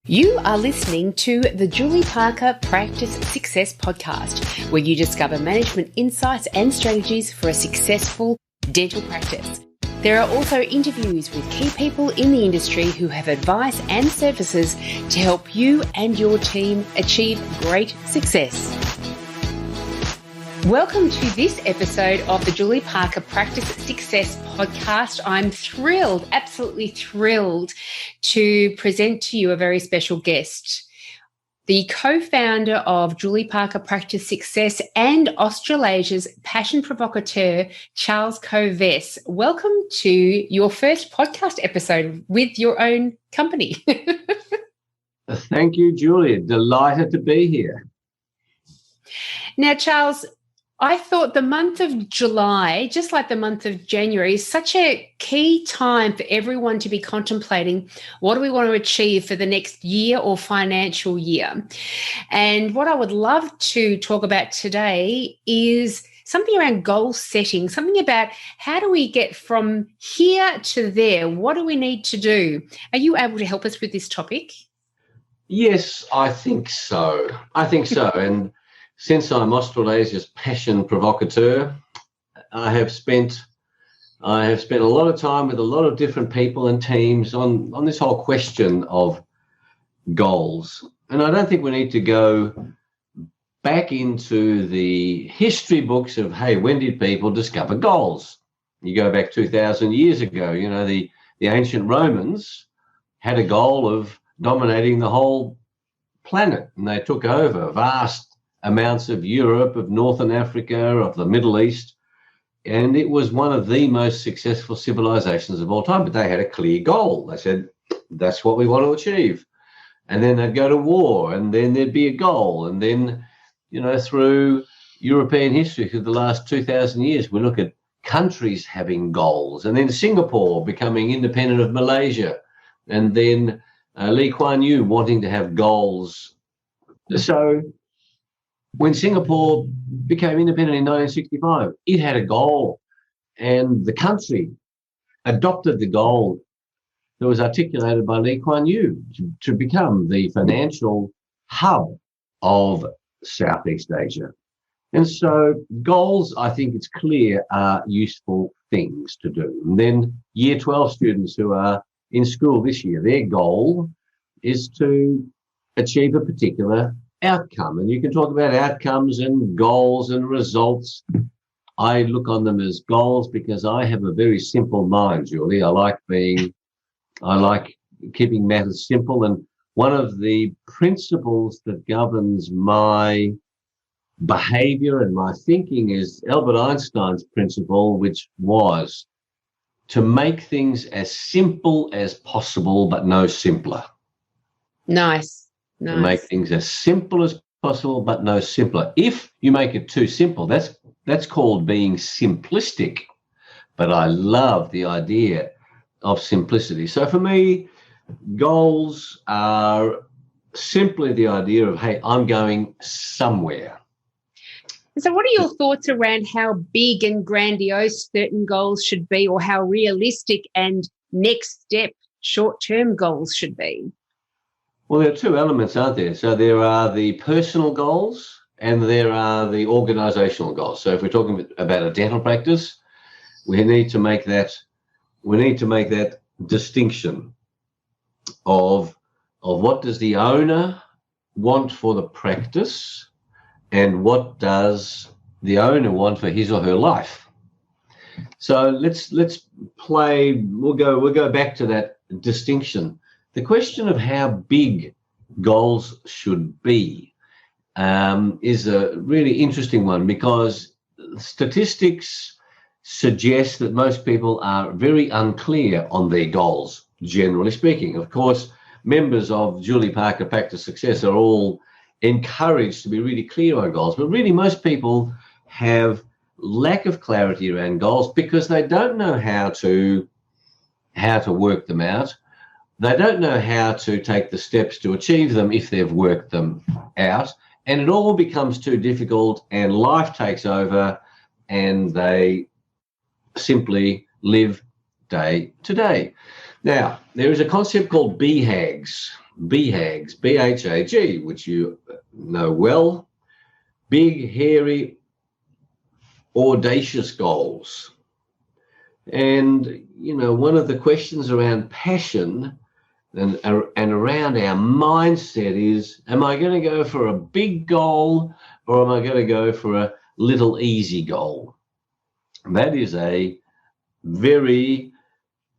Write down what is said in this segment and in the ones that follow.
You are listening to the Julie Parker Practice Success Podcast, where you discover management insights and strategies for a successful dental practice. There are also interviews with key people in the industry who have advice and services to help you and your team achieve great success. Welcome to this episode of the Julie Parker Practice Success Podcast. I'm thrilled, absolutely thrilled to present to you a very special guest, the co-founder of Julie Parker Practice Success and Australasia's Passion Provocateur, Charles Kovess. Welcome to your first podcast episode with your own company. Thank you, Julie. Delighted to be here. Now, Charles, I thought the month of July, just like the month of January, is such a key time for everyone to be contemplating what do we want to achieve for the next year or financial year. And what I would love to talk about today is something around goal setting, something about how do we get from here to there? What do we need to do? Are you able to help us with this topic? Yes, I think so. And since I'm Australasia's Passion Provocateur, I have spent a lot of time with a lot of different people and teams on this whole question of goals. And I don't think we need to go back into the history books of, hey, when did people discover goals? You go back 2,000 years ago, the ancient Romans had a goal of dominating the whole planet, and they took over vast amounts of Europe, of Northern Africa, of the Middle East, and it was one of the most successful civilizations of all time. But they had a clear goal. They said, that's what we want to achieve. And then they'd go to war, and then there'd be a goal. And then, through European history, through the last 2,000 years, we look at countries having goals, and then Singapore becoming independent of Malaysia, and then Lee Kuan Yew wanting to have goals. So when Singapore became independent in 1965, it had a goal, and the country adopted the goal that was articulated by Lee Kuan Yew to become the financial hub of Southeast Asia. And so goals, I think it's clear, are useful things to do. And then Year 12 students who are in school this year, their goal is to achieve a particular outcome. And you can talk about outcomes and goals and results. I look on them as goals because I have a very simple mind, Julie. I like keeping matters simple. And one of the principles that governs my behavior and my thinking is Albert Einstein's principle, which was to make things as simple as possible, but no simpler. Nice. To make things as simple as possible, but no simpler. If you make it too simple, that's called being simplistic. But I love the idea of simplicity. So for me, goals are simply the idea of, hey, I'm going somewhere. So what are your thoughts around how big and grandiose certain goals should be, or how realistic and next step short-term goals should be? Well, there are two elements, aren't there? So there are the personal goals and there are the organizational goals. So if we're talking about a dental practice, we need to make that distinction of what does the owner want for the practice and what does the owner want for his or her life. So let's play. We'll go back to that distinction. The question of how big goals should be is a really interesting one, because statistics suggest that most people are very unclear on their goals, generally speaking. Of course, members of Julie Parker Practice Success are all encouraged to be really clear on goals, but really most people have lack of clarity around goals because they don't know how to work them out. They don't know how to take the steps to achieve them if they've worked them out, and it all becomes too difficult and life takes over and they simply live day to day. Now, there is a concept called BHAGs, BHAG, BHAG, which you know well, big, hairy, audacious goals. And, one of the questions around passion and around our mindset is, am I going to go for a big goal or am I going to go for a little easy goal? That is a very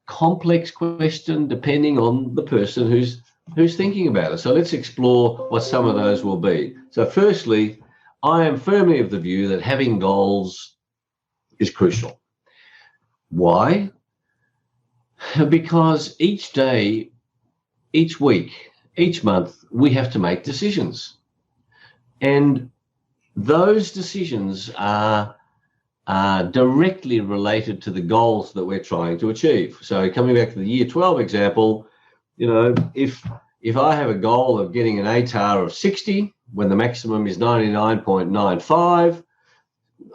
complex question depending on the person who's thinking about it. So let's explore what some of those will be. So firstly, I am firmly of the view that having goals is crucial. Why? Because each day, each week, each month, we have to make decisions. And those decisions are directly related to the goals that we're trying to achieve. So coming back to the year 12 example, if I have a goal of getting an ATAR of 60 when the maximum is 99.95,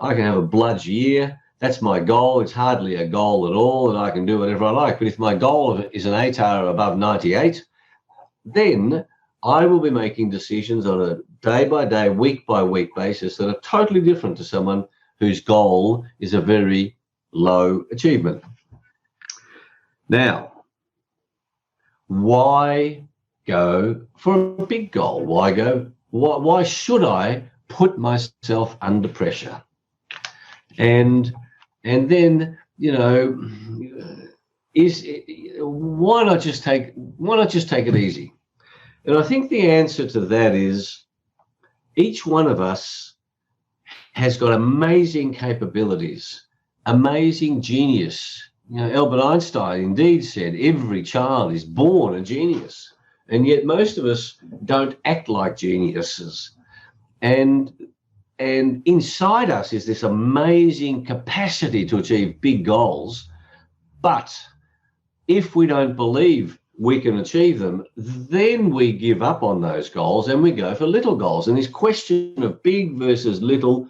I can have a bludge year. That's my goal. It's hardly a goal at all, and I can do whatever I like. But if my goal is an ATAR above 98, then I will be making decisions on a day-by-day, week-by-week basis that are totally different to someone whose goal is a very low achievement. Now, why go for a big goal? Why should I put myself under pressure? And then, why not just take it easy? And I think the answer to that is each one of us has got amazing capabilities, amazing genius. Albert Einstein indeed said every child is born a genius, and yet most of us don't act like geniuses. And inside us is this amazing capacity to achieve big goals. But if we don't believe we can achieve them, then we give up on those goals and we go for little goals. And this question of big versus little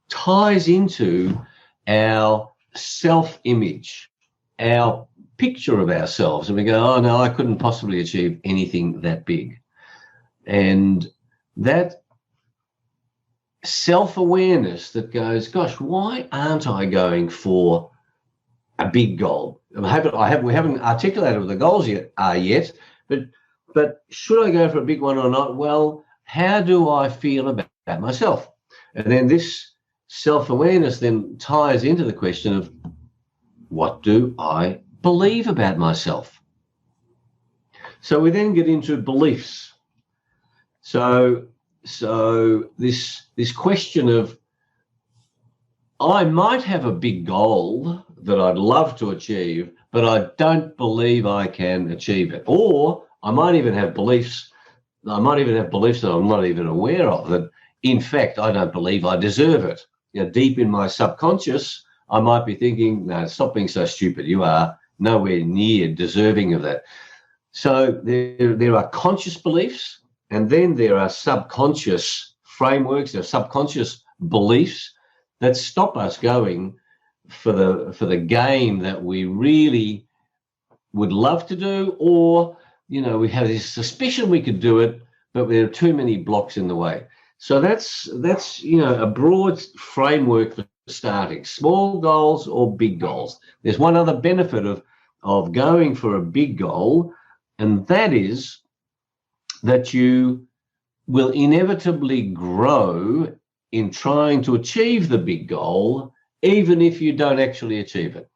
ties into our self-image, our picture of ourselves. And we go, oh, no, I couldn't possibly achieve anything that big. And that self-awareness that goes, gosh, why aren't I going for a big goal? We haven't articulated what the goals yet, but should I go for a big one or not? Well, how do I feel about myself? And then this self-awareness then ties into the question of what do I believe about myself? So we then get into beliefs. So this question of I might have a big goal that I'd love to achieve, but I don't believe I can achieve it. Or I might even have beliefs that I'm not even aware of, that in fact I don't believe I deserve it. Deep in my subconscious, I might be thinking, no, stop being so stupid. You are nowhere near deserving of that. So there are conscious beliefs, and then there are subconscious frameworks, there are subconscious beliefs that stop us going for the game that we really would love to do, or we have this suspicion we could do it, but there are too many blocks in the way. So that's a broad framework for starting small goals or big goals. There's one other benefit of going for a big goal, and that is that you will inevitably grow in trying to achieve the big goal, even if you don't actually achieve it.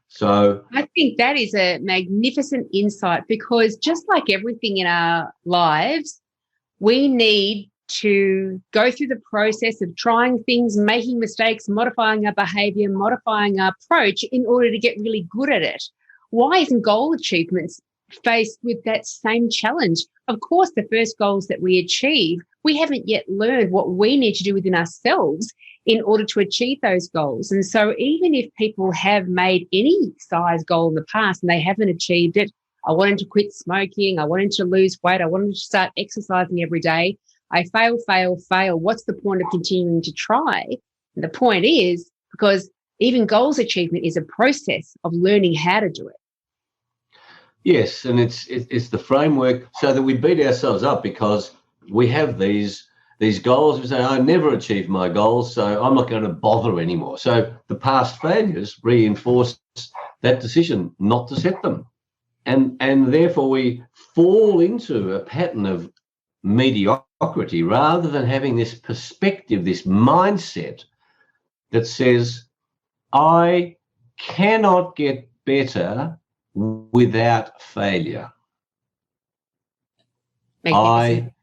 So I think that is a magnificent insight, because just like everything in our lives, we need to go through the process of trying things, making mistakes, modifying our behavior, modifying our approach in order to get really good at it. Why isn't goal achievements faced with that same challenge? Of course, the first goals that we achieve, we haven't yet learned what we need to do within ourselves in order to achieve those goals. And so even if people have made any size goal in the past and they haven't achieved it, I wanted to quit smoking, I wanted to lose weight, I wanted to start exercising every day, I fail. What's the point of continuing to try? And the point is, because even goals achievement is a process of learning how to do it. Yes, and it's the framework so that we beat ourselves up because we have these goals. We say, I never achieved my goals, so I'm not going to bother anymore. So the past failures reinforce that decision not to set them. And therefore we fall into a pattern of mediocrity rather than having this perspective, this mindset that says, I cannot get better without failure. I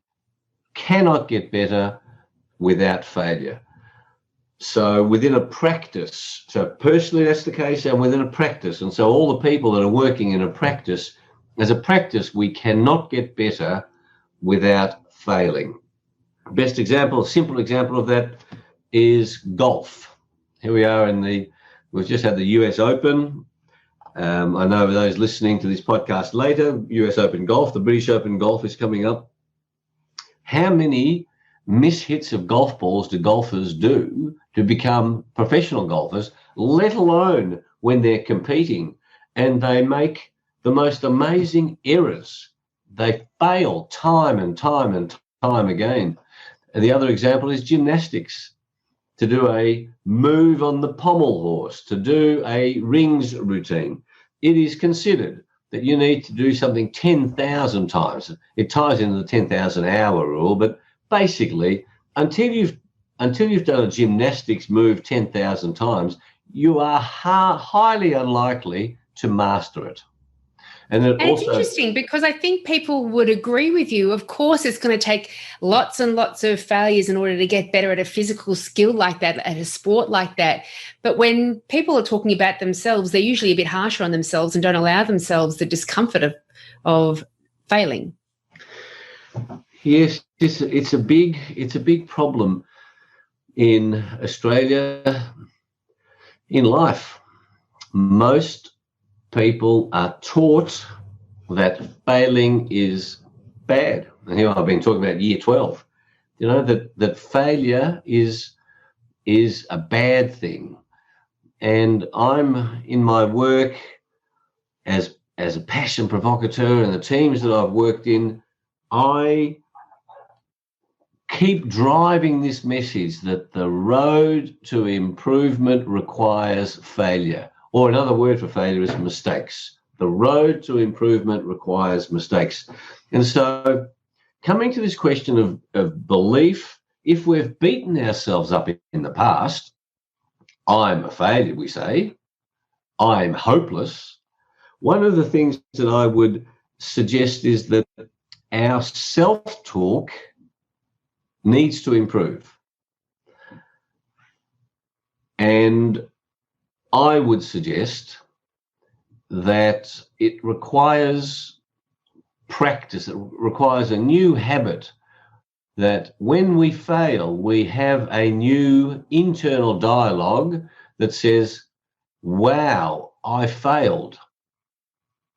cannot get better without failure. So within a practice, so personally that's the case, and within a practice, and so all the people that are working in a practice, as a practice, we cannot get better without failing. Best example, simple example of that is golf. Here we are we've just had the US Open. I know those listening to this podcast later, US Open golf, the British Open golf is coming up. How many mishits of golf balls do golfers do to become professional golfers, let alone when they're competing? And they make the most amazing errors. They fail time and time and time again. And the other example is gymnastics. To do a move on the pommel horse, to do a rings routine, it is considered that you need to do something 10,000 times. It ties into the 10,000 hour rule, but basically, until you've done a gymnastics move 10,000 times, you are highly unlikely to master it. And it's interesting because I think people would agree with you. Of course, it's going to take lots and lots of failures in order to get better at a physical skill like that, at a sport like that. But when people are talking about themselves, they're usually a bit harsher on themselves and don't allow themselves the discomfort of failing. Yes, it's a big problem in Australia, in life. Most people are taught that failing is bad. And here I've been talking about year 12, that failure is a bad thing. And I'm in my work as a passion provocateur and the teams that I've worked in, I keep driving this message that the road to improvement requires failure. Or another word for failure is mistakes. The road to improvement requires mistakes. And so coming to this question of belief, if we've beaten ourselves up in the past, I'm a failure, we say, I'm hopeless. One of the things that I would suggest is that our self-talk needs to improve. And I would suggest that it requires practice, it requires a new habit, that when we fail, we have a new internal dialogue that says, wow, I failed.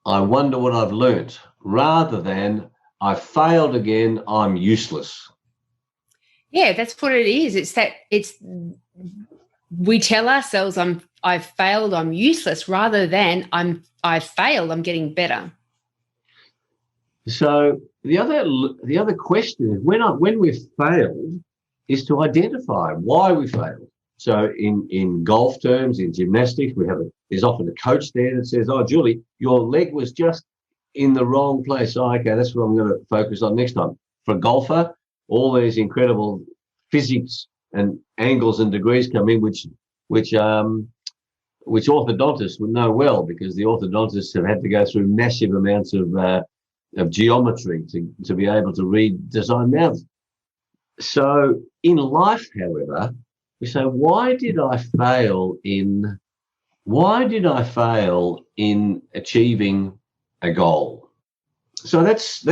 I wonder what I've learnt, rather than I failed again, I'm useless. Yeah, that's what it is. We tell ourselves I've failed, I'm useless, rather than I failed, I'm getting better. So the other question is when we've failed is to identify why we failed. So in golf terms, in gymnastics, there's often a coach there that says, oh, Julie, your leg was just in the wrong place. Oh, okay, that's what I'm going to focus on next time. For a golfer, all these incredible physics and angles and degrees come in, which orthodontists would know well, because the orthodontists have had to go through massive amounts of geometry to be able to read design mouths. So in life, however, we say, why did I fail in achieving a goal? So that's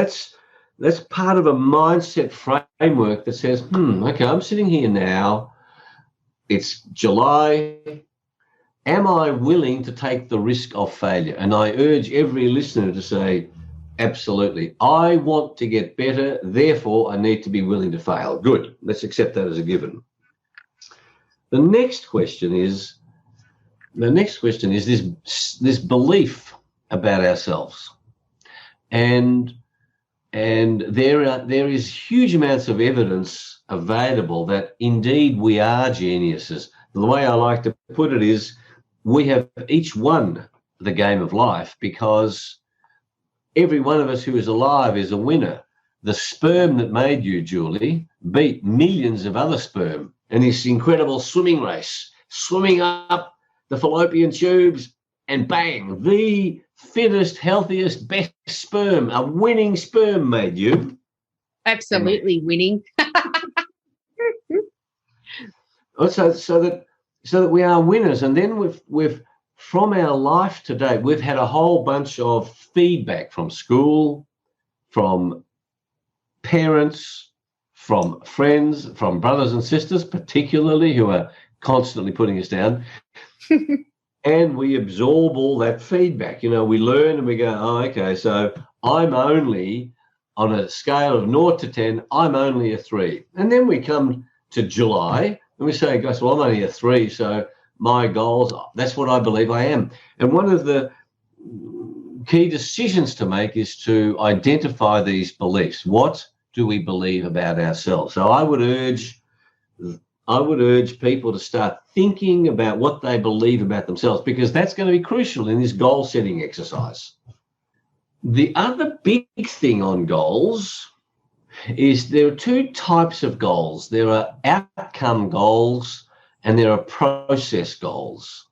part of a mindset framework that says, okay, I'm sitting here now, it's July, am I willing to take the risk of failure? And I urge every listener to say, absolutely, I want to get better, therefore I need to be willing to fail. Good, let's accept that as a given. The next question is this belief about ourselves. and there is huge amounts of evidence available that indeed we are geniuses. The way I like to put it is we have each won the game of life because every one of us who is alive is a winner. The sperm that made you, Julie, beat millions of other sperm in this incredible swimming race, swimming up the fallopian tubes, and bang, the fittest, healthiest, best sperm, a winning sperm made you. Absolutely winning. So that we are winners. And then we've from our life to date, we've had a whole bunch of feedback from school, from parents, from friends, from brothers and sisters, particularly, who are constantly putting us down. And we absorb all that feedback. You know, we learn and we go, oh, okay, so I'm only, on a scale of 0 to 10, I'm only a 3. And then we come to July and we say, gosh, well, I'm only a 3, so my goals, that's what I believe I am. And one of the key decisions to make is to identify these beliefs. What do we believe about ourselves? So I would urge people to start thinking about what they believe about themselves, because that's going to be crucial in this goal-setting exercise. The other big thing on goals is there are two types of goals. There are outcome goals and there are process goals.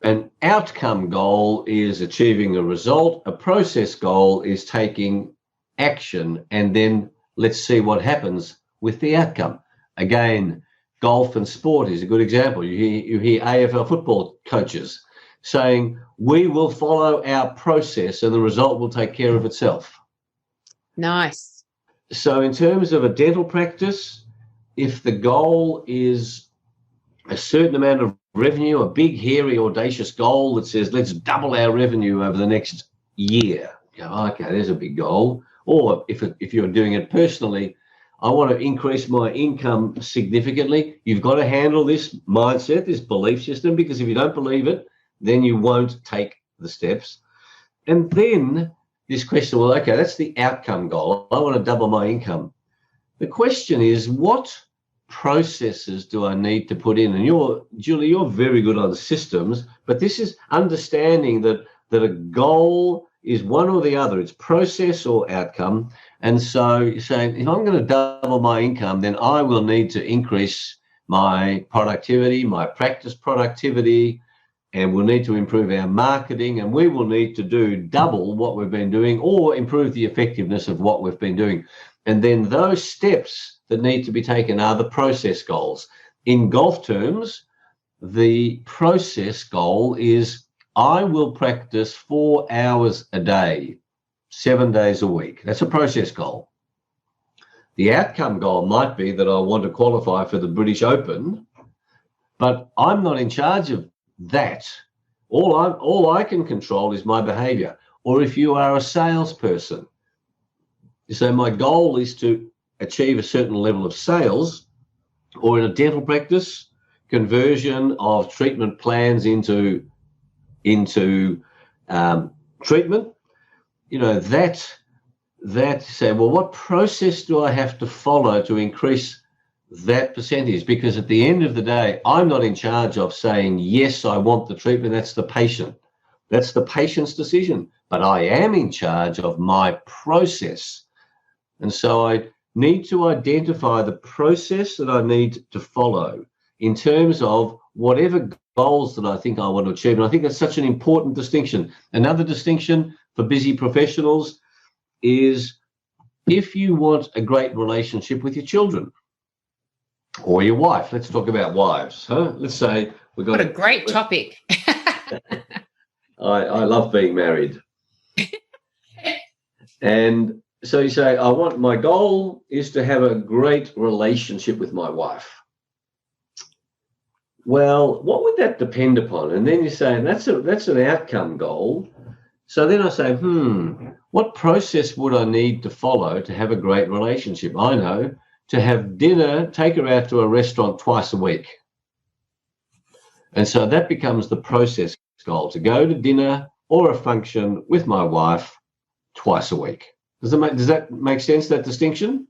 An outcome goal is achieving a result. A process goal is taking action, and then let's see what happens with the outcome. Again, golf and sport is a good example. You hear AFL football coaches saying, we will follow our process and the result will take care of itself. Nice. So in terms of a dental practice, if the goal is a certain amount of revenue, a big, hairy, audacious goal that says, let's double our revenue over the next year, you go, okay, there's a big goal. Or if you're doing it personally, I want to increase my income significantly. You've got to handle this mindset, this belief system, because if you don't believe it, then you won't take the steps. And then this question, well, okay, that's the outcome goal. I want to double my income. The question is, what processes do I need to put in? And Julie, you're very good on systems, but this is understanding that a goal is one or the other. It's process or outcome. And so you're saying, if I'm going to double my income, then I will need to increase my productivity, my practice productivity, and we'll need to improve our marketing, and we will need to do double what we've been doing or improve the effectiveness of what we've been doing. And then those steps that need to be taken are the process goals. In golf terms, the process goal is I will practice 4 hours a day, 7 days a week. That's a process goal. The outcome goal might be that I want to qualify for the British Open, but I'm not in charge of that. All I can control is my behavior. Or if you are a salesperson, you say my goal is to achieve a certain level of sales, or in a dental practice, conversion of treatment plans into treatment. You know, that say, well, what process do I have to follow to increase that percentage? Because at the end of the day, I'm not in charge of saying, yes, I want the treatment. That's the patient. That's the patient's decision. But I am in charge of my process. And so I need to identify the process that I need to follow in terms of whatever goals that I think I want to achieve. And I think that's such an important distinction. Another distinction for busy professionals is if you want a great relationship with your children or your wife. Let's talk about wives. Huh? Let's say we've got a great topic. I love being married. And so you say, my goal is to have a great relationship with my wife. Well, what would that depend upon? And then you say, that's an outcome goal. So then I say, what process would I need to follow to have a great relationship? I know, to have dinner, take her out to a restaurant twice a week. And so that becomes the process goal, to go to dinner or a function with my wife twice a week. Does that make sense, that distinction?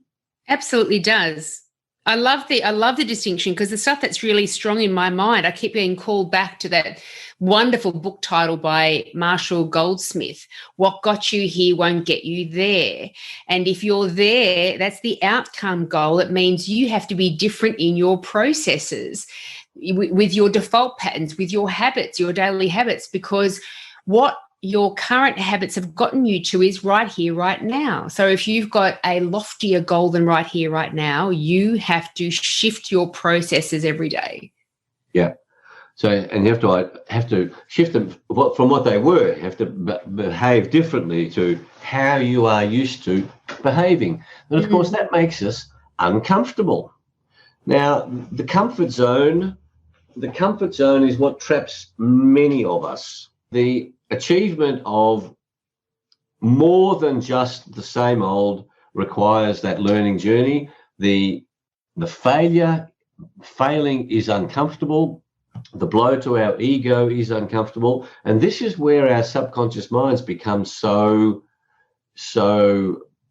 Absolutely does. I love the distinction, because the stuff that's really strong in my mind, I keep being called back to that wonderful book title by Marshall Goldsmith, What Got You Here Won't Get You There. And if you're there, that's the outcome goal. It means you have to be different in your processes, with your default patterns, with your habits, your daily habits, because what your current habits have gotten you to is right here, right now. So if you've got a loftier goal than right here, right now, you have to shift your processes every day. Yeah. So, and you have to shift them from what they were. You have to behave differently to how you are used to behaving. And of course, that makes us uncomfortable. Now, the comfort zone is what traps many of us. The achievement of more than just the same old requires that learning journey. The failing is uncomfortable. The blow to our ego is uncomfortable. And this is where our subconscious minds become so,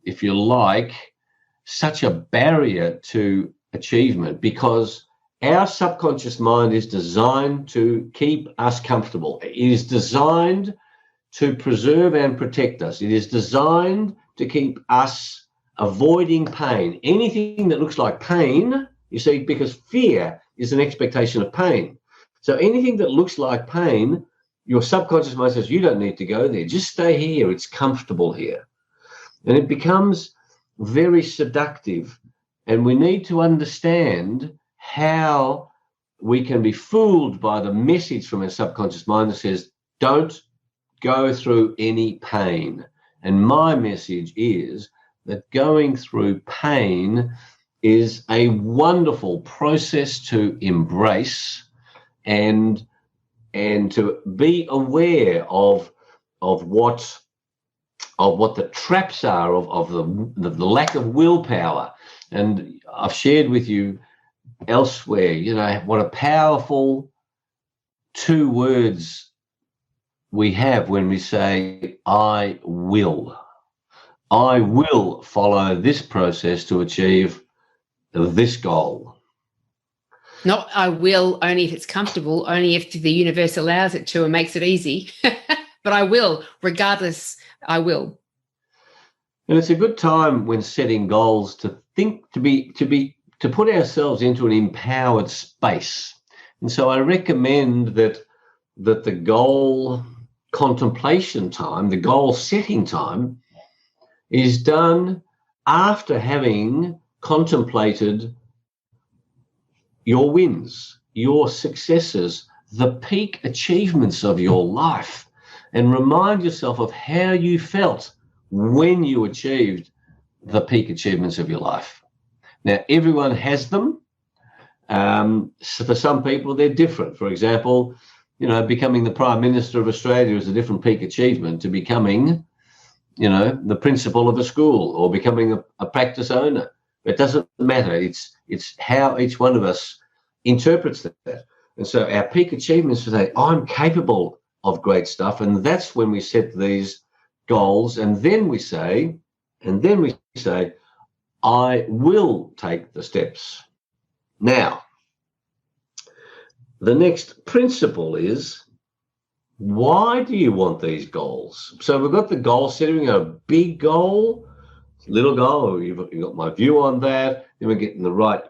if you like, such a barrier to achievement, because our subconscious mind is designed to keep us comfortable. It is designed to preserve and protect us. It is designed to keep us avoiding pain. Anything that looks like pain, you see, because fear is an expectation of pain. So anything that looks like pain, your subconscious mind says, you don't need to go there. Just stay here. It's comfortable here. And it becomes very seductive. And we need to understand how we can be fooled by the message from our subconscious mind that says, don't go through any pain. And my message is that going through pain is a wonderful process to embrace and to be aware of what the traps are of the lack of willpower. And I've shared with you elsewhere, what a powerful 2 words we have when we say, I will. I will follow this process to achieve this goal. Not I will only if it's comfortable, only if the universe allows it to and makes it easy. But I will, regardless, I will. And it's a good time when setting goals to think, to put ourselves into an empowered space. And so I recommend that the goal contemplation time, the goal setting time, is done after having contemplated your wins, your successes, the peak achievements of your life, and remind yourself of how you felt when you achieved the peak achievements of your life. Now, everyone has them. So for some people, they're different. For example, becoming the Prime Minister of Australia is a different peak achievement to becoming, the principal of a school or becoming a practice owner. It doesn't matter. It's how each one of us interprets that. And so our peak achievements are that I'm capable of great stuff. And that's when we set these goals. And then we say, I will take the steps. Now, the next principle is, why do you want these goals? So we've got the goal setting, a big goal, little goal. You've got my view on that. Then we get in the right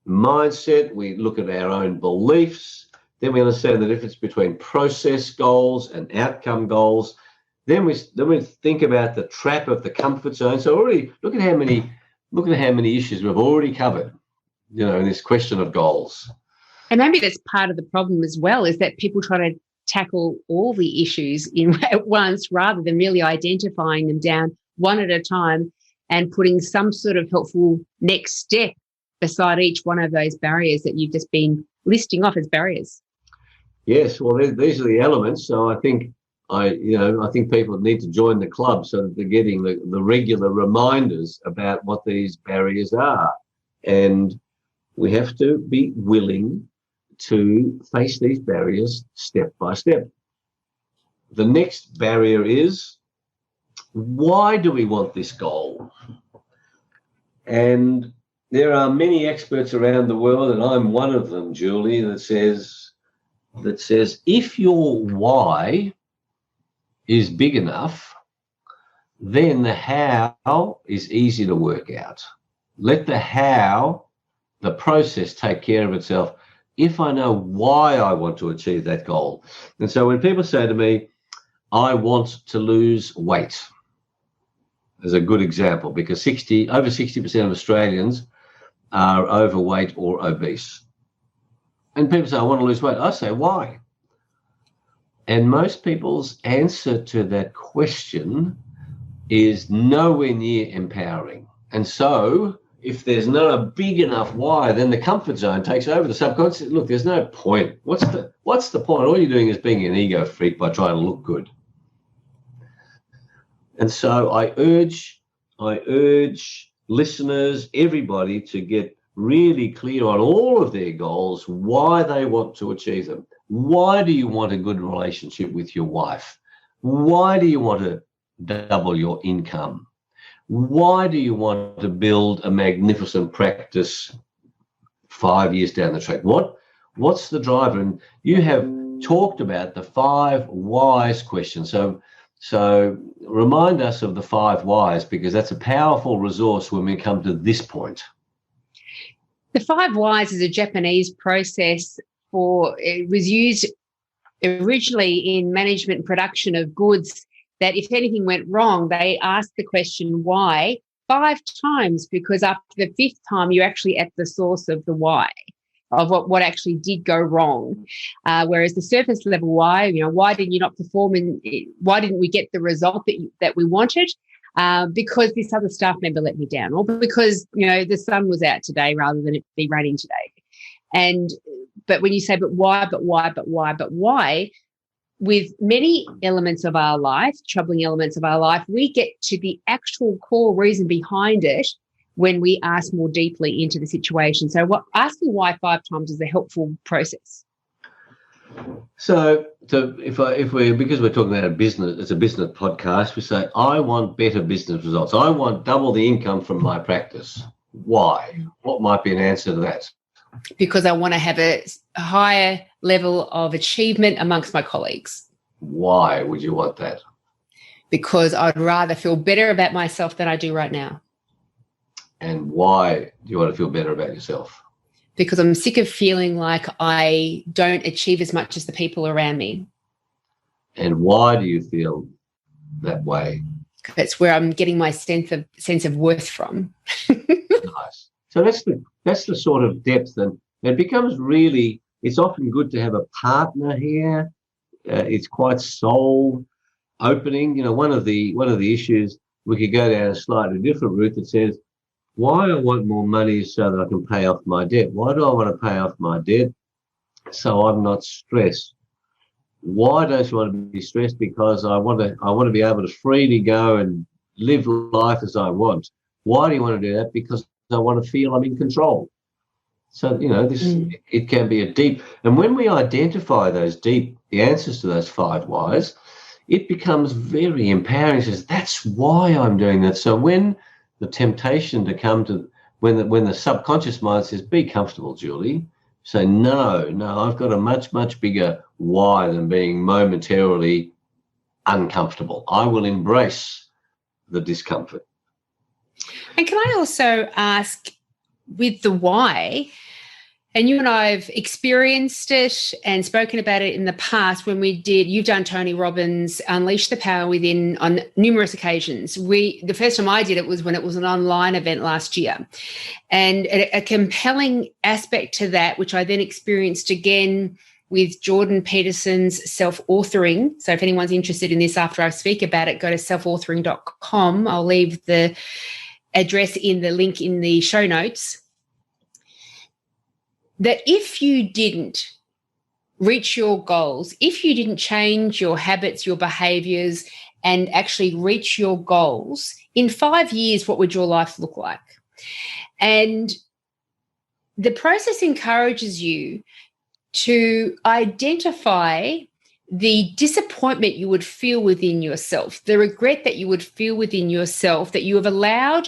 mindset. We look at our own beliefs. Then we understand the difference between process goals and outcome goals. Then we think about the trap of the comfort zone. So already look at how many issues we've already covered, in this question of goals. And maybe that's part of the problem as well, is that people try to tackle all the issues at once rather than really identifying them down one at a time and putting some sort of helpful next step beside each one of those barriers that you've just been listing off as barriers. Yes, well, these are the elements. So I think people need to join the club so that they're getting the regular reminders about what these barriers are. And we have to be willing to face these barriers step by step. The next barrier is why do we want this goal? And there are many experts around the world, and I'm one of them, Julie, that says if your why is big enough, then the how is easy to work out. Let the how, the process, take care of itself if I know why I want to achieve that goal. And so when people say to me, I want to lose weight, as a good example, because over 60% of Australians are overweight or obese. And people say, I want to lose weight. I say, why? And most people's answer to that question is nowhere near empowering. And so if there's not a big enough why, then the comfort zone takes over. The subconscious, look, there's no point. What's the point? All you're doing is being an ego freak by trying to look good. And so I urge listeners, everybody, to get really clear on all of their goals, why they want to achieve them. Why do you want a good relationship with your wife? Why do you want to double your income? Why do you want to build a magnificent practice 5 years down the track? What's the driver? And you have talked about the 5 whys question. So remind us of the 5 whys, because that's a powerful resource when we come to this point. The 5 whys is a Japanese process it was used originally in management and production of goods, that if anything went wrong, they asked the question why 5 times, because after the 5th time, you're actually at the source of the why, of what actually did go wrong. Whereas the surface level why, why did you not perform, and why didn't we get the result that we wanted? Because this other staff member let me down, or because, the sun was out today rather than it be raining today. But when you say, but why, with many elements of our life, troubling elements of our life, we get to the actual core reason behind it when we ask more deeply into the situation. So asking why 5 times is a helpful process. So because we're talking about a business, it's a business podcast, we say, I want better business results. I want double the income from my practice. Why? What might be an answer to that? Because I want to have a higher level of achievement amongst my colleagues. Why would you want that? Because I'd rather feel better about myself than I do right now. And why do you want to feel better about yourself? Because I'm sick of feeling like I don't achieve as much as the people around me. And why do you feel that way? That's where I'm getting my sense of worth from. Nice. So that's the sort of depth, and it becomes really, it's often good to have a partner here. It's quite soul opening. One of the issues, we could go down a slightly different route that says, why I want more money so that I can pay off my debt. Why do I want to pay off my debt? So I'm not stressed. Why don't you want to be stressed? Because I want to be able to freely go and live life as I want. Why do you want to do that? Because I want to feel I'm in control. So, it can be a deep, and when we identify the answers to those 5 whys, it becomes very empowering. It says, that's why I'm doing that. So when the temptation to come to, when the subconscious mind says, be comfortable, Julie, say, no, I've got a much, much bigger why than being momentarily uncomfortable. I will embrace the discomfort. And can I also ask, with the why, and you and I have experienced it and spoken about it in the past when you've done Tony Robbins' Unleash the Power Within on numerous occasions. The first time I did it was when it was an online event last year. And a compelling aspect to that, which I then experienced again with Jordan Peterson's self-authoring. So if anyone's interested in this after I speak about it, go to selfauthoring.com. I'll leave the address in the link in the show notes. That if you didn't reach your goals, if you didn't change your habits, your behaviors, and actually reach your goals, in 5 years, what would your life look like? And the process encourages you to identify the disappointment you would feel within yourself, the regret that you would feel within yourself that you have allowed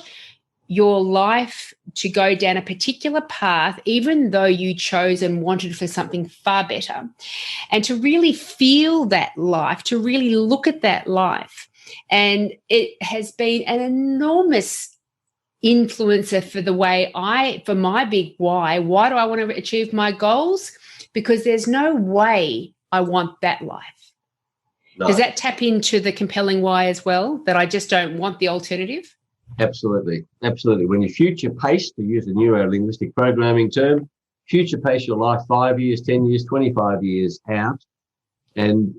your life to go down a particular path, even though you chose and wanted for something far better, and to really feel that life, to really look at that life. And it has been an enormous influencer for the way for my big why. Why do I want to achieve my goals? Because there's no way I want that life. No. Does that tap into the compelling why as well, that I just don't want the alternative? Absolutely. Absolutely. When you future pace, to use the neuro-linguistic programming term, future pace your life 5 years, 10 years, 25 years out, and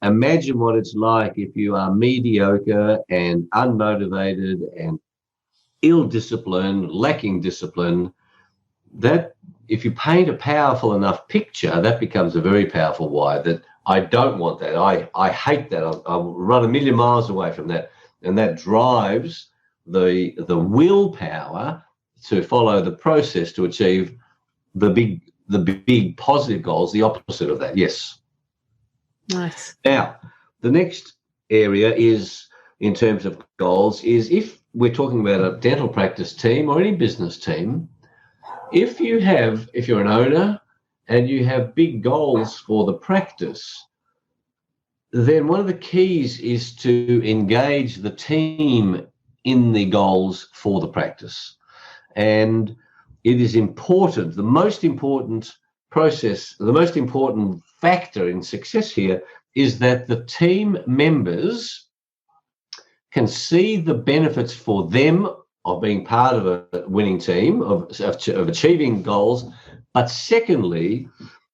imagine what it's like if you are mediocre and unmotivated and ill-disciplined, lacking discipline. That if you paint a powerful enough picture, that becomes a very powerful why, that I don't want that. I hate that. I'll run a million miles away from that. And that drives the willpower to follow the process to achieve the big positive goals, the opposite of that. Yes. Nice. Now, the next area is, in terms of goals, is if we're talking about a dental practice team or any business team, if you're an owner and you have big goals for the practice, then one of the keys is to engage the team in the goals for the practice. And it is important, the most important process, the most important factor in success here is that the team members can see the benefits for them of being part of a winning team, of achieving goals, but secondly,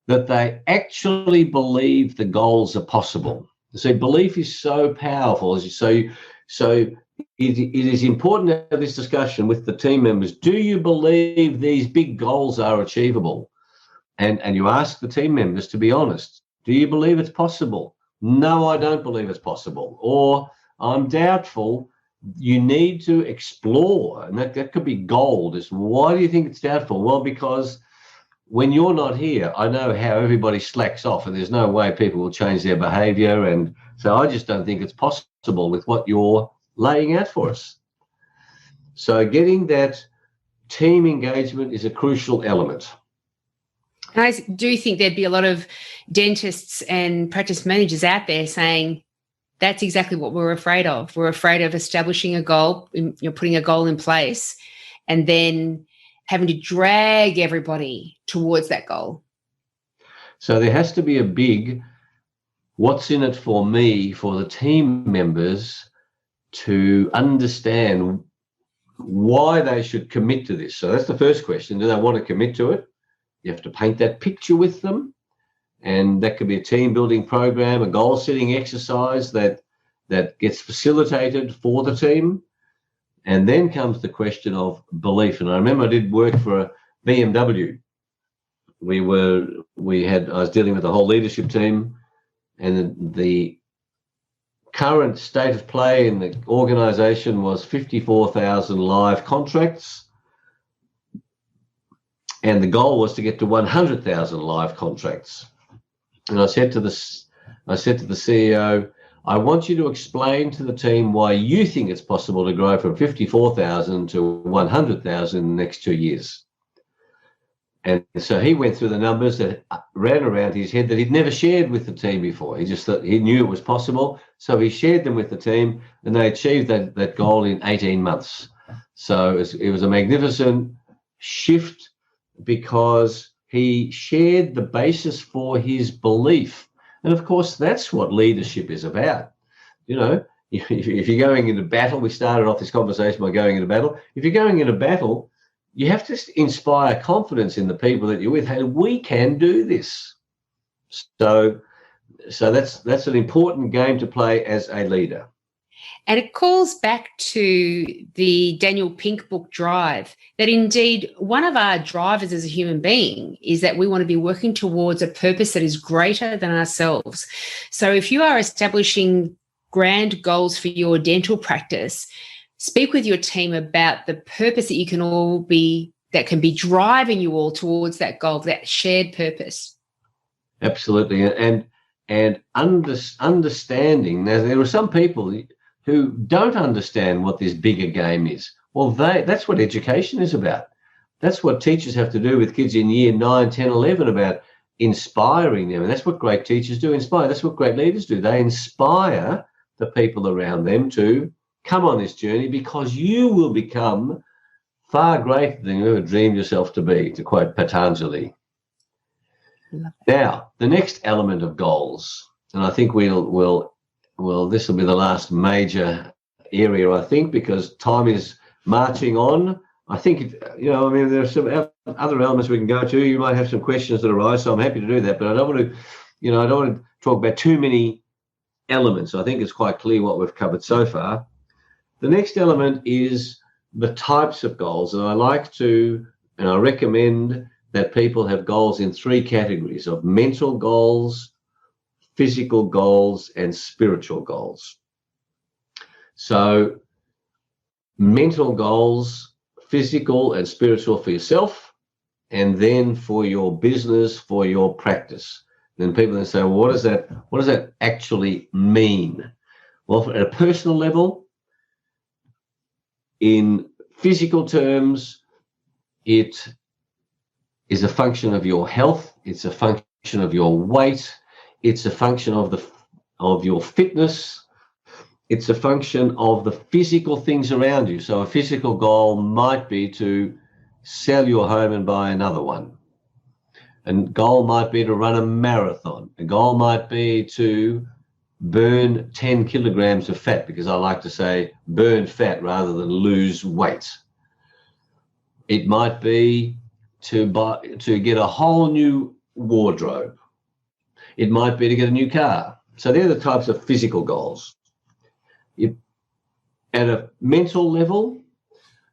that they actually believe the goals are possible. So belief is so powerful. So it is important to have this discussion with the team members. Do you believe these big goals are achievable? And you ask the team members to be honest. Do you believe it's possible? No, I don't believe it's possible. Or I'm doubtful. You need to explore. And that could be gold. Is why do you think it's doubtful? Well, because when you're not here, I know how everybody slacks off and there's no way people will change their behavior. And so I just don't think it's possible with what you're laying out for us. So getting that team engagement is a crucial element. And I do think there'd be a lot of dentists and practice managers out there saying that's exactly what we're afraid of. We're afraid of establishing a goal, putting a goal in place and then having to drag everybody towards that goal. So there has to be a big what's in it for me for the team members to understand why they should commit to this. So that's the first question. Do they want to commit to it? You have to paint that picture with them. And that could be a team building program, a goal setting exercise that gets facilitated for the team. And then comes the question of belief. And I remember I did work for a BMW. I was dealing with the whole leadership team, and the current state of play in the organization was 54,000 live contracts. And the goal was to get to 100,000 live contracts. And I said to the CEO, I want you to explain to the team why you think it's possible to grow from 54,000 to 100,000 in the next 2 years. And so he went through the numbers that ran around his head that he'd never shared with the team before. He just thought he knew it was possible. So he shared them with the team and they achieved that goal in 18 months. So it was a magnificent shift because he shared the basis for his belief. And of course, that's what leadership is about. You know, if you're going into battle, we started off this conversation by going into battle. If you're going into battle, you have to inspire confidence in the people that you're with. Hey, we can do this. So that's an important game to play as a leader. And it calls back to the Daniel Pink book, Drive, that indeed one of our drivers as a human being is that we want to be working towards a purpose that is greater than ourselves. So if you are establishing grand goals for your dental practice, speak with your team about the purpose that you can all be, that can be driving you all towards that goal, that shared purpose. Absolutely. and understanding. Now, there are some people who don't understand what this bigger game is. Well, that's what education is about. That's what teachers have to do with kids in year 9, 10, 11, about inspiring them. And that's what great teachers do, inspire. That's what great leaders do. They inspire the people around them to come on this journey, because you will become far greater than you ever dreamed yourself to be, to quote Patanjali. Now, the next element of goals, and I think this will be the last major area, I think, because time is marching on. I think, there are some other elements we can go to. You might have some questions that arise, so I'm happy to do that, but I don't want to talk about too many elements. I think it's quite clear what we've covered so far. The next element is the types of goals, and I recommend that people have goals in 3 categories of mental goals, physical goals, and spiritual goals. So mental goals, physical and spiritual for yourself, and then for your business, for your practice. Then people then say, well, what does that actually mean? Well, at a personal level, in physical terms, it is a function of your health. It's a function of your weight. It's a function of your fitness. It's a function of the physical things around you. So a physical goal might be to sell your home and buy another one. A goal might be to run a marathon. A goal might be to burn 10 kilograms of fat, because I like to say burn fat rather than lose weight. It might be to get a whole new wardrobe. It might be to get a new car. So they're the types of physical goals. At a mental level,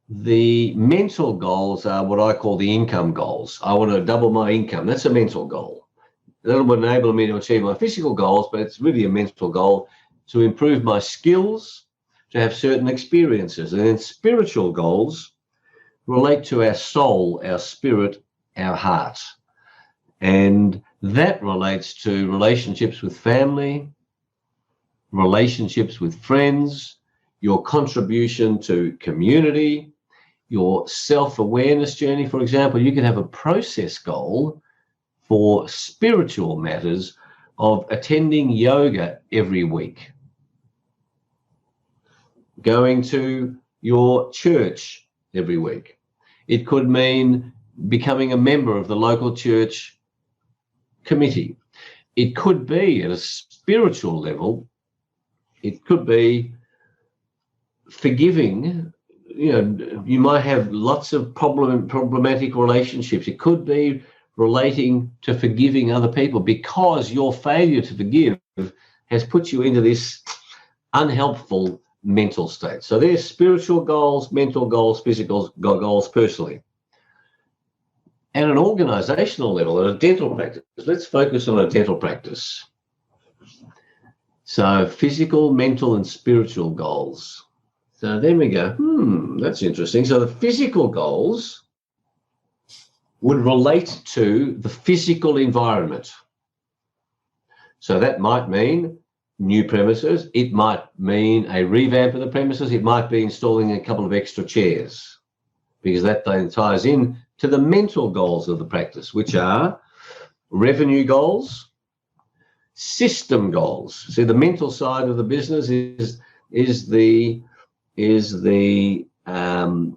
the mental goals are what I call the income goals. I want to double my income. That's a mental goal. That will enable me to achieve my physical goals, but it's really a mental goal to improve my skills, to have certain experiences. And then spiritual goals relate to our soul, our spirit, our heart. And that relates to relationships with family, relationships with friends, your contribution to community, your self-awareness journey. For example, you can have a process goal for spiritual matters of attending yoga every week, going to your church every week. It could mean becoming a member of the local church committee. It could be at a spiritual level, it could be forgiving. You might have lots of problematic relationships. It could be relating to forgiving other people, because your failure to forgive has put you into this unhelpful mental state. So there's spiritual goals, mental goals, physical goals personally. At an organizational level, at a dental practice, let's focus on a dental practice. So physical, mental, and spiritual goals. So then we go, that's interesting. So the physical goals would relate to the physical environment. So that might mean new premises. It might mean a revamp of the premises. It might be installing a couple of extra chairs, because that then ties in to the mental goals of the practice, which are revenue goals, system goals. See, the mental side of the business is the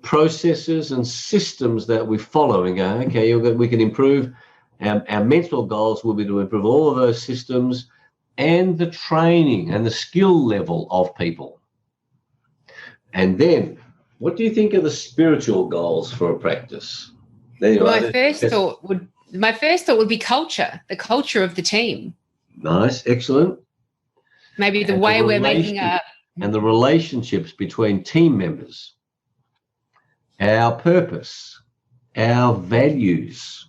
processes and systems that we follow and go, okay, we can improve. Our mental goals will be to improve all of those systems and the training and the skill level of people. And then, what do you think are the spiritual goals for a practice? My first thought would be culture, the culture of the team. Nice, excellent. Maybe the way we're making a... And the relationships between team members, our purpose, our values.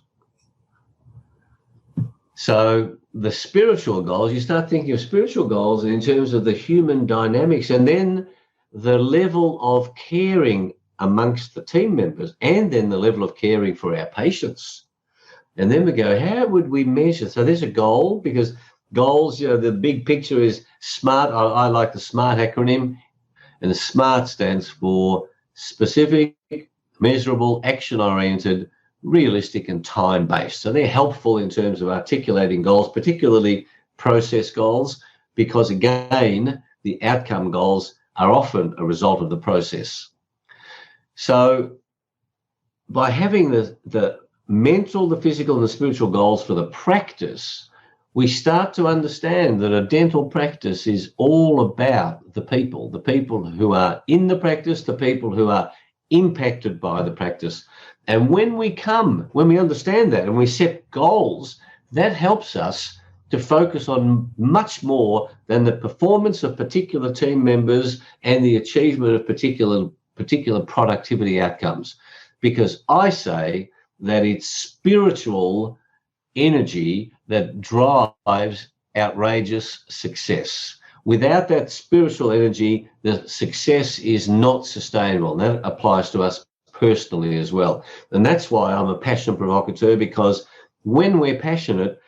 So the spiritual goals, you start thinking of spiritual goals in terms of the human dynamics, and then the level of caring amongst the team members, and then the level of caring for our patients. And then we go, how would we measure? So there's a goal, because goals, the big picture is SMART. I like the SMART acronym, and the SMART stands for specific, measurable, action-oriented, realistic, and time-based. So they're helpful in terms of articulating goals, particularly process goals, because again, the outcome goals are often a result of the process. So by having the mental, the physical, and the spiritual goals for the practice, we start to understand that a dental practice is all about the people who are in the practice, the people who are impacted by the practice. And when we understand that and we set goals, that helps us to focus on much more than the performance of particular team members and the achievement of particular productivity outcomes. Because I say that it's spiritual energy that drives outrageous success. Without that spiritual energy, the success is not sustainable. And that applies to us personally as well. And that's why I'm a passion provocateur, because when we're passionate,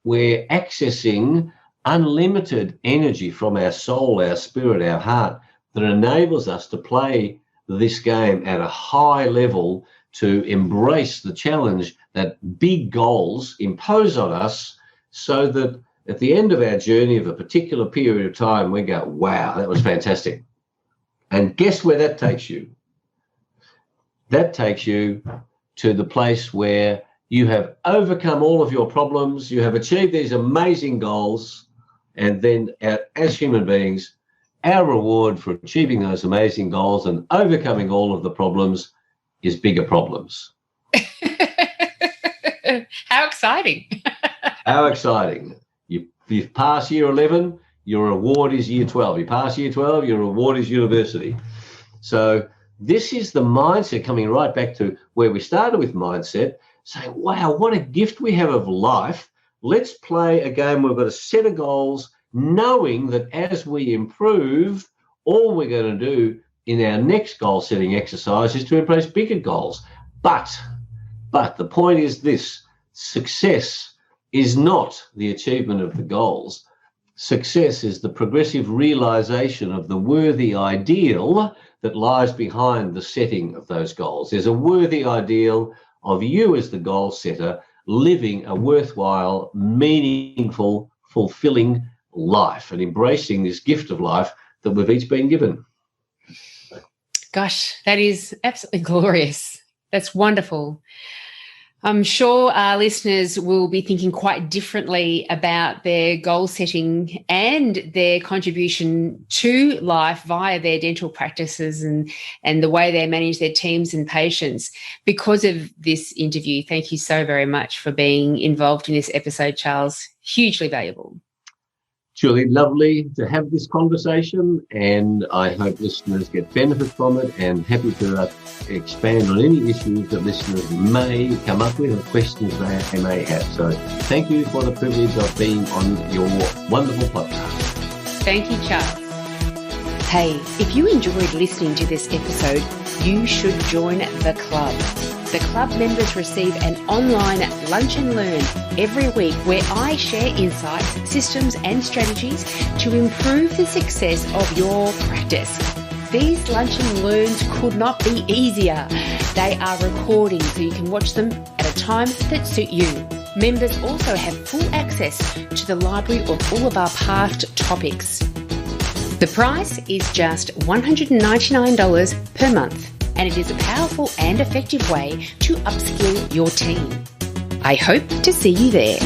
we're accessing unlimited energy from our soul, our spirit, our heart, that enables us to play this game at a high level, to embrace the challenge that big goals impose on us, so that at the end of our journey of a particular period of time, we go, wow, that was fantastic. And guess where that takes you? That takes you to the place where you have overcome all of your problems, you have achieved these amazing goals, and then as human beings, our reward for achieving those amazing goals and overcoming all of the problems is bigger problems. How exciting. How exciting. You've passed year 11, your reward is year 12. You pass year 12, your reward is university. So this is the mindset, coming right back to where we started with mindset, saying, wow, what a gift we have of life. Let's play a game. We've got a set of goals, knowing that as we improve, all we're going to do in our next goal-setting exercise is to embrace bigger goals. But the point is this: success is not the achievement of the goals. Success is the progressive realization of the worthy ideal that lies behind the setting of those goals. There's a worthy ideal of you as the goal setter living a worthwhile, meaningful, fulfilling life, and embracing this gift of life that we've each been given. Gosh, that is absolutely glorious. That's wonderful. I'm sure our listeners will be thinking quite differently about their goal setting and their contribution to life via their dental practices and the way they manage their teams and patients because of this interview. Thank you so very much for being involved in this episode, Charles. Hugely valuable. Julie, lovely to have this conversation, and I hope listeners get benefit from it, and happy to expand on any issues that listeners may come up with or questions they may have. So thank you for the privilege of being on your wonderful podcast. Thank you, Charles. Hey, if you enjoyed listening to this episode, you should join the club. The club members receive an online lunch and learn every week where I share insights, systems and strategies to improve the success of your practice. These lunch and learns could not be easier. They are recording so you can watch them at a time that suits you. Members also have full access to the library of all of our past topics. The price is just $199 per month. And it is a powerful and effective way to upskill your team. I hope to see you there.